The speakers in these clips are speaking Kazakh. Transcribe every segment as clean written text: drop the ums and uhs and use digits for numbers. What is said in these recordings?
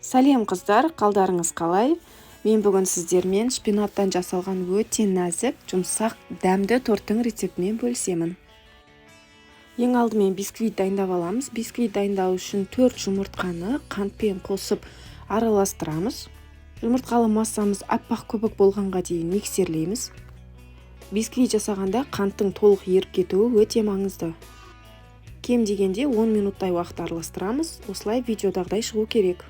Сәлем қыздар, қалдарыңыз қалай? Мен бүгін сіздермен шпинаттан жасалған өте нәзік, жұмсақ, дәмді торттың рецептімен бөлісемін. Ең алдымен бисквит дайындап аламыз. Бисквит дайындау үшін 4 жұмыртқаны қантпен қосып араластырамыз. Жұмыртқалы массамыз аппақ көбік болғанға дейін миксерлейміз. Бисквит жасағанда қанттың толық еріп кетуі өте маңызды. Кем дегенде 10 минуттай уақыт араластырамыз. Осылай видеодағыдай шығу керек.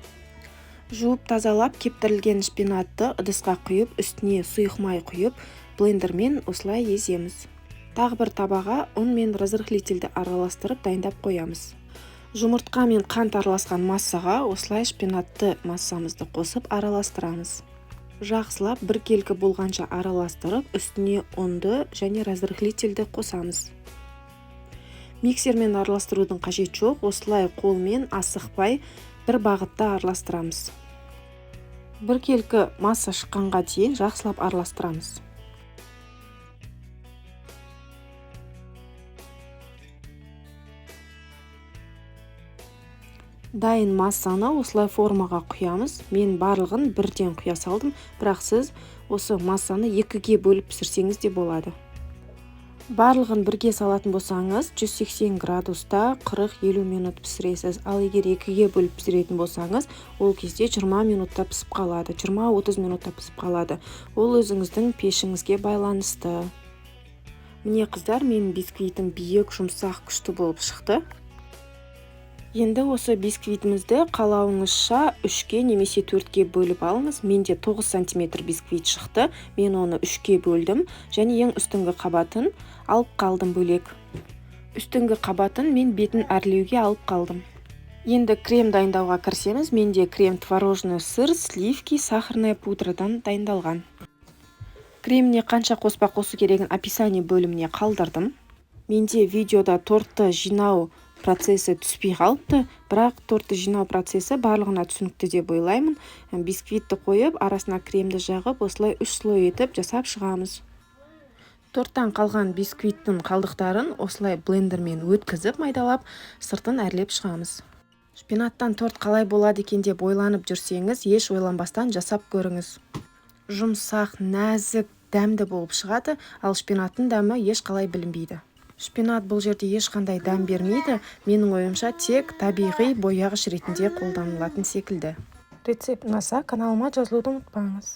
Жуып тазалап кептірілген шпинатты ыдысқа құйып, үстіне сұйық май құйып, блендермен осылай еземіз. Тағы бір табаға ұн мен разрыхлительді араластырып дайындап қоямыз. Жұмыртқа мен қант араласқан массаға осылай шпинатты массамызды қосып араластырамыз. Жақсылап бір келкі болғанша араластырып, үстіне ұнды және разрыхлительді қосамыз. Миксермен араластырудың қажет жоқ, осылай қолмен асықпай бір бағытта араластырамыз. Бір келкі масса шыққанға дейін жақсылап араластырамыз. Дайын массаны осылай формаға құямыз. Мен барлығын бірден құя салдым, бірақ сіз осы массаны екіге бөліп пісірсеңіз де болады. Барлығын бірге салатын болсаңыз, 180 градуста 40-50 минут пісіресіз. Ал егер екіге бөліп пісіретін болсаңыз, ол кезде 20 минутта пісіп қалады, 20-30 минутта пісіп қалады. Ол өзіңіздің пешіңізге байланысты. Міне қыздар, менің бисквитім биік, жұмсақ, күшті болып шықты. Енді осы бисквитімізді қалауыңызша 3-ке немесе 4-ке бөліп алыңыз. Менде 9 см бисквит шықты. Мен оны 3-ке бөлдім және ең үстіңгі қабатын алып қалдым бөлек. Үстіңгі қабатын мен бетін әрлеуге алып қалдым. Енді крем дайындауға кірісеміз. Менде крем творожный сыр, сливки, сахарная пудрадан дайындалған. Креміне қанша қоспа қосу керегін описание бөліміне қалдырдым. Менде видеода тортты жинау процесі түспей қалыпты, бірақ тортты жинау процесі барлығына түсінікті деп ойлаймын. Бисквитті қойып, арасына кремді жағып, осылай 3 слой етіп жасап шығамыз. Торттан қалған бисквиттің қалдықтарын осылай блендермен өткізіп майдалап, сыртын әрлеп шығамыз. Шпинаттан торт қалай болады екен деп ойланып жүрсеңіз, еш ойланбастан жасап көріңіз. Жұмсақ, нәзік, дәмді болып шығады, ал шпинаттың дәмі еш қалай білінбейді. Шпинат бұл жерде ешқандай дәм бермейді, менің ойымша тек табиғи бояғыш ретінде қолданылатын секілді. Рецепт ұнаса, каналыма жазылуды ұмытпаңыз.